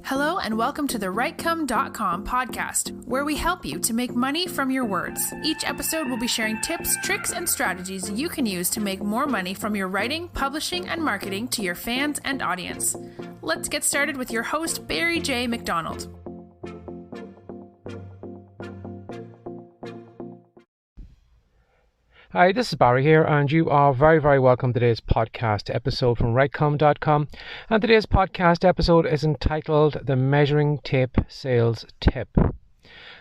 Hello and welcome to the Writecome.com podcast, where we help you to make money from your words. Each episode will be sharing tips, tricks, and strategies you can use to make more money from your writing, publishing, and marketing to your fans and audience. Let's get started with your host, Barry J. McDonald. Hi, this is Barry here, and you are very welcome to today's podcast episode from Writecome.com. And today's podcast episode is entitled The Measuring Tape Sales Tip.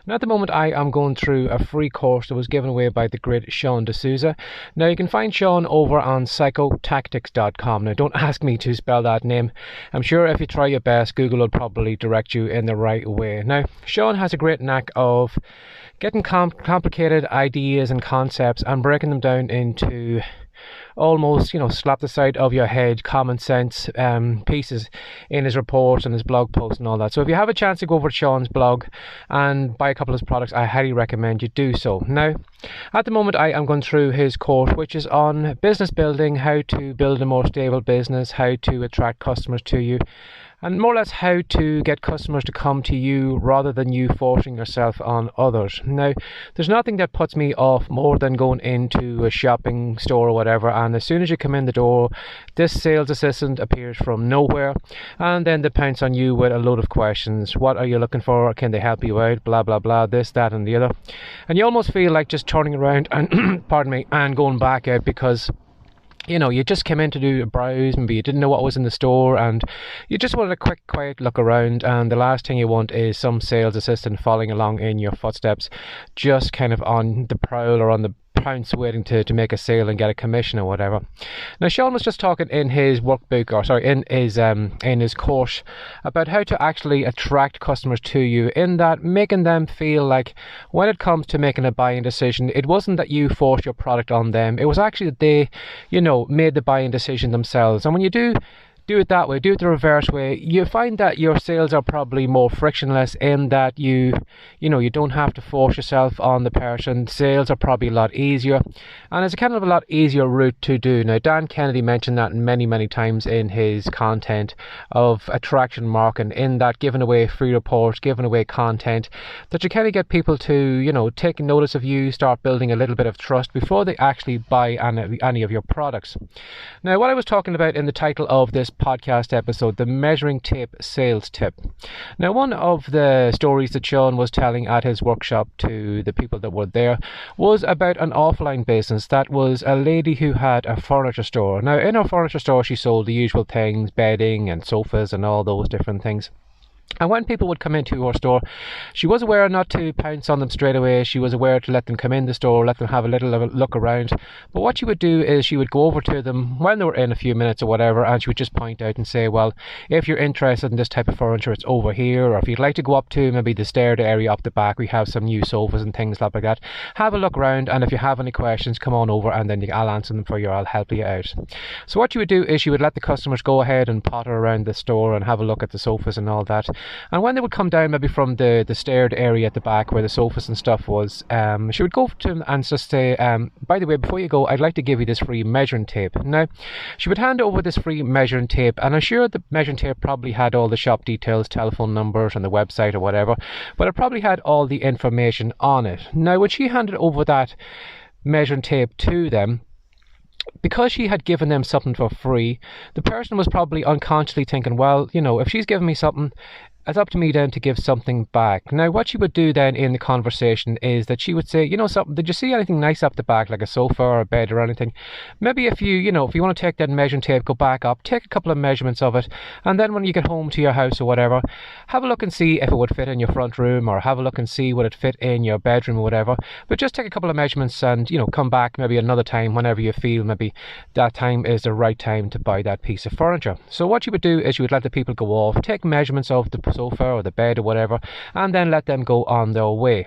Now, at the moment, I am going through a free course that was given away by the great Sean D'Souza. Now, you can find Sean over on psychotactics.com. Now, don't ask me to spell that name. I'm sure if you try your best, Google will probably direct you in the right way. Now, Sean has a great knack of getting complicated ideas and concepts and breaking them down into almost, slap the side of your head, common sense pieces in his reports and his blog posts and all that. So if you have a chance to go over to Sean's blog and buy a couple of his products, I highly recommend you do so. Now, at the moment, I am going through his course, which is on business building, how to build a more stable business, how to attract customers to you, and more or less how to get customers to come to you rather than you forcing yourself on others. Now, there's nothing that puts me off more than going into a shopping store or whatever, and as soon as you come in the door, this sales assistant appears from nowhere and then they pounce on you with a load of questions. What are you looking for? Can they help you out? Blah, blah, blah, this, that, and the other. And you almost feel like just turning around and, and going back out because you just came in to do a browse, maybe you didn't know what was in the store, and you just wanted a quick, quiet look around, and the last thing you want is some sales assistant following along in your footsteps, just kind of on the prowl or on the pounce waiting to make a sale and get a commission or whatever. Now, Sean was just talking in his in his course about how to actually attract customers to you, in that making them feel like when it comes to making a buying decision, it wasn't that you forced your product on them, it was actually that they, made the buying decision themselves. And when you do it that way, do it the reverse way, you find that your sales are probably more frictionless, in that you don't have to force yourself on the person. Sales are probably a lot easier, and it's a kind of a lot easier route to do. Now, Dan Kennedy mentioned that many times in his content of attraction marketing, in that giving away free reports, giving away content, that you kind of get people to, take notice of you, start building a little bit of trust before they actually buy any of your products. Now, what I was talking about in the title of this podcast episode, the Measuring Tape Sales Tip. Now, one of the stories that Sean was telling at his workshop to the people that were there was about an offline business that was a lady who had a furniture store. Now, in her furniture store, she sold the usual things, bedding and sofas and all those different things. And when people would come into her store, she was aware not to pounce on them straight away. She was aware to let them come in the store, let them have a little look around. But what she would do is she would go over to them when they were in a few minutes or whatever, and she would just point out and say, well, if you're interested in this type of furniture, it's over here. Or if you'd like to go up to maybe the staired area up the back, we have some new sofas and things like that. Have a look around, and if you have any questions, come on over and then I'll answer them for you, I'll help you out. So what you would do is you would let the customers go ahead and potter around the store and have a look at the sofas and all that. And when they would come down maybe from the staired area at the back where the sofas and stuff was, she would go to them and just say, by the way, before you go, I'd like to give you this free measuring tape. Now, she would hand over this free measuring tape, and I'm sure the measuring tape probably had all the shop details, telephone numbers and the website or whatever, but it probably had all the information on it. Now, when she handed over that measuring tape to them, because she had given them something for free, the person was probably unconsciously thinking, well, if she's giving me something, it's up to me then to give something back. Now, what she would do then in the conversation is that she would say, something, did you see anything nice up the back, like a sofa or a bed or anything? Maybe if you want to take that measuring tape, go back up, take a couple of measurements of it, and then when you get home to your house or whatever, have a look and see if it would fit in your front room, or have a look and see would it fit in your bedroom or whatever. But just take a couple of measurements and, come back maybe another time whenever you feel maybe that time is the right time to buy that piece of furniture. So what you would do is you would let the people go off, take measurements of the sofa or the bed or whatever, and then let them go on their way.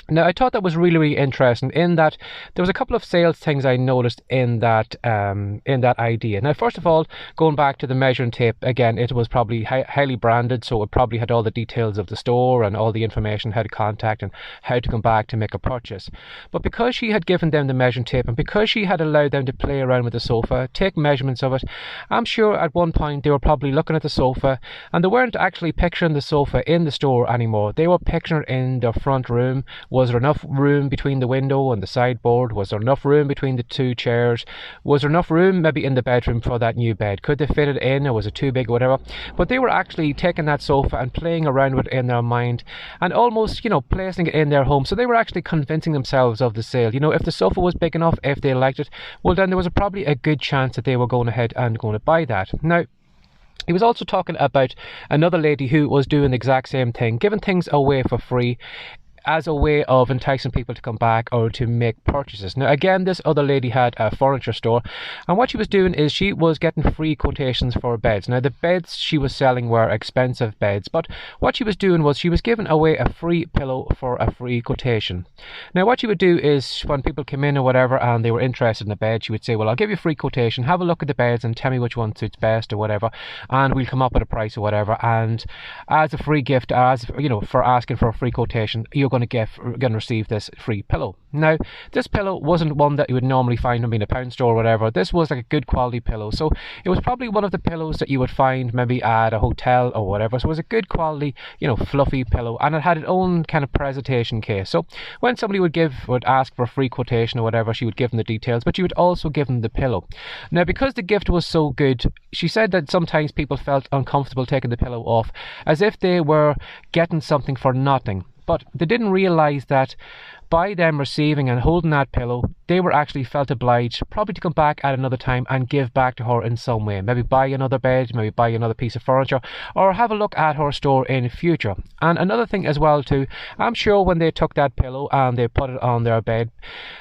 Now, I thought that was really, really interesting in that there was a couple of sales things I noticed in that idea. Now, first of all, going back to the measuring tape, again, it was probably highly branded, so it probably had all the details of the store and all the information, how to contact and how to come back to make a purchase. But because she had given them the measuring tape and because she had allowed them to play around with the sofa, take measurements of it, I'm sure at one point they were probably looking at the sofa and they weren't actually picturing the sofa in the store anymore. They were picturing it in their front room. Was there enough room between the window and the sideboard? Was there enough room between the two chairs? Was there enough room maybe in the bedroom for that new bed? Could they fit it in, or was it too big, or whatever? But they were actually taking that sofa and playing around with it in their mind and almost, placing it in their home. So they were actually convincing themselves of the sale. If the sofa was big enough, if they liked it, well, then there was probably a good chance that they were going ahead and going to buy that. Now, he was also talking about another lady who was doing the exact same thing, giving things away for free as a way of enticing people to come back or to make purchases. Now, again, this other lady had a furniture store, and what she was doing is she was getting free quotations for beds. Now, the beds she was selling were expensive beds, but what she was doing was she was giving away a free pillow for a free quotation. Now, what she would do is when people came in or whatever and they were interested in a bed, she would say, well, I'll give you a free quotation, have a look at the beds and tell me which one suits best or whatever, and we'll come up with a price or whatever. And as a free gift, for asking for a free quotation, you're going to receive this free pillow. Now, this pillow wasn't one that you would normally find maybe in a pound store or whatever. This was like a good quality pillow, so it was probably one of the pillows that you would find maybe at a hotel or whatever. So it was a good quality, fluffy pillow, and it had its own kind of presentation case. So when somebody would ask for a free quotation or whatever, she would give them the details, but you would also give them the pillow. Now, because the gift was so good, she said that sometimes people felt uncomfortable taking the pillow off, as if they were getting something for nothing. But they didn't realise that by them receiving and holding that pillow, they were actually felt obliged probably to come back at another time and give back to her in some way. Maybe buy another bed, maybe buy another piece of furniture, or have a look at her store in future. And another thing as well too, I'm sure when they took that pillow and they put it on their bed,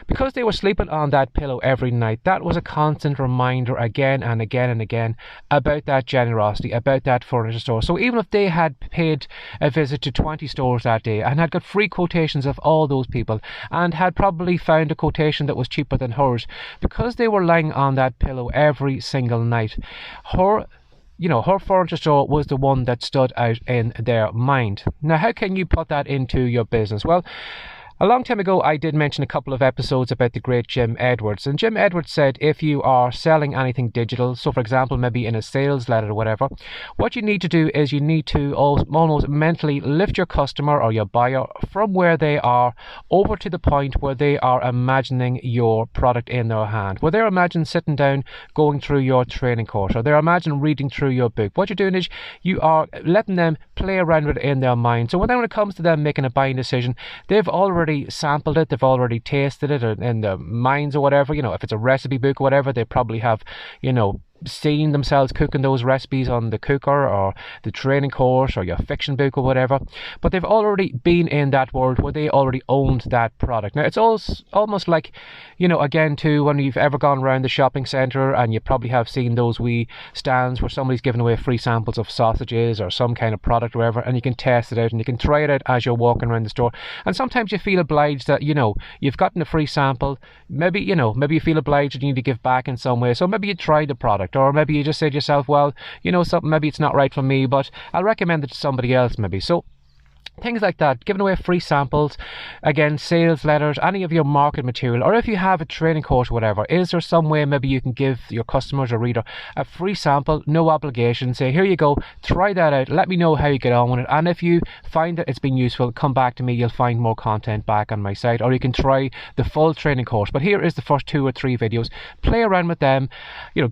because they were sleeping on that pillow every night, that was a constant reminder again and again and again about that generosity, about that furniture store. So even if they had paid a visit to 20 stores that day and had got free quotations of all those people and had probably found a quotation that was cheaper than hers, because they were lying on that pillow every single night, her furniture store was the one that stood out in their mind. Now, how can you put that into your business? Well, a long time ago, I did mention a couple of episodes about the great Jim Edwards. And Jim Edwards said if you are selling anything digital, so for example, maybe in a sales letter or whatever, what you need to do is you need to almost mentally lift your customer or your buyer from where they are over to the point where they are imagining your product in their hand, where they're imagining sitting down, going through your training course, or they're imagining reading through your book. What you're doing is you are letting them play around with it in their mind. So when it comes to them making a buying decision, they've already sampled it, they've already tasted it in their minds or whatever. If it's a recipe book or whatever, they probably have seen themselves cooking those recipes on the cooker or the training course or your fiction book or whatever, but they've already been in that world where they already owned that product. Now, it's almost like, again too, when you've ever gone around the shopping centre and you probably have seen those wee stands where somebody's giving away free samples of sausages or some kind of product or whatever, and you can test it out and you can try it out as you're walking around the store. And sometimes you feel obliged that you've gotten a free sample, maybe you feel obliged that you need to give back in some way, so maybe you try the product. Or maybe you just say to yourself, well, something, maybe it's not right for me, but I'll recommend it to somebody else maybe. So things like that, giving away free samples, again, sales letters, any of your market material, or if you have a training course or whatever, is there some way maybe you can give your customers or reader a free sample, no obligation, say, here you go, try that out, let me know how you get on with it, and if you find that it's been useful, come back to me, you'll find more content back on my site, or you can try the full training course. But here is the first 2 or 3 videos, play around with them,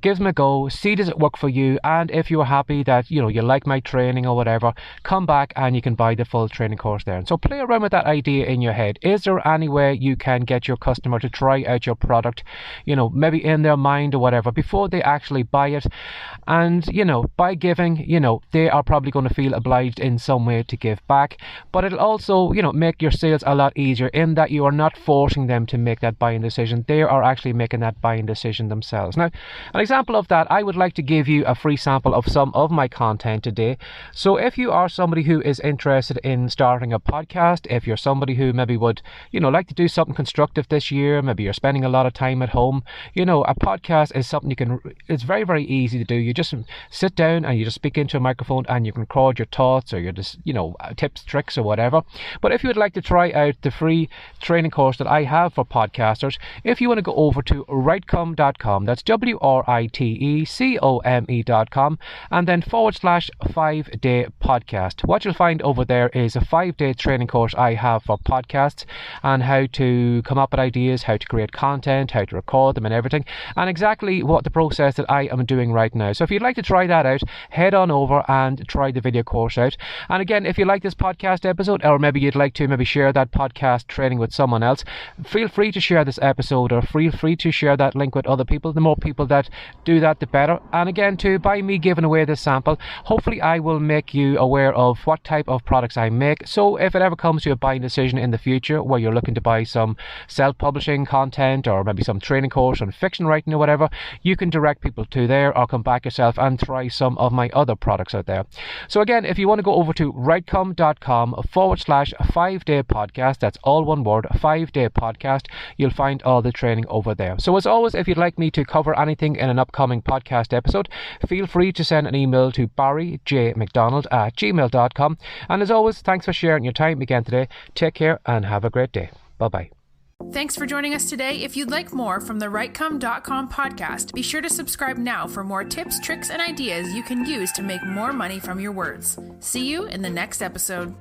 give them a go, see does it work for you, and if you're happy that you like my training or whatever, come back and you can buy the full training course there. And so play around with that idea in your head. Is there any way you can get your customer to try out your product, maybe in their mind or whatever, before they actually buy it? And by giving, they are probably going to feel obliged in some way to give back, but it'll also make your sales a lot easier in that you are not forcing them to make that buying decision. They are actually making that buying decision themselves. Now, an example of that, I would like to give you a free sample of some of my content today. So if you are somebody who is interested in in starting a podcast, if you're somebody who maybe would, like to do something constructive this year, maybe you're spending a lot of time at home, a podcast is something it's very, very easy to do. You just sit down and you just speak into a microphone and you can record your thoughts or your, tips, tricks or whatever. But if you would like to try out the free training course that I have for podcasters, if you want to go over to writecome.com, that's WRITECOME.com, and then /5-day podcast. What you'll find over there is a 5-day training course I have for podcasts and how to come up with ideas, how to create content, how to record them and everything, and exactly what the process that I am doing right now. So if you'd like to try that out, head on over and try the video course out. And again, if you like this podcast episode, or maybe you'd like to share that podcast training with someone else, feel free to share this episode or feel free to share that link with other people. The more people that do that, the better. And again, by me giving away this sample, hopefully I will make you aware of what type of products I make. So if it ever comes to a buying decision in the future where you're looking to buy some self-publishing content or maybe some training course on fiction writing or whatever, you can direct people to there or come back yourself and try some of my other products out there. So again, if you want to go over to writecome.com /5-day podcast, that's all one word, 5-day podcast, you'll find all the training over there. So as always, if you'd like me to cover anything in an upcoming podcast episode, feel free to send an email to barryjmcdonald@gmail.com. And as always, thanks for sharing your time again today. Take care and have a great day. Bye-bye. Thanks for joining us today. If you'd like more from the writecome.com podcast, be sure to subscribe now for more tips, tricks, and ideas you can use to make more money from your words. See you in the next episode.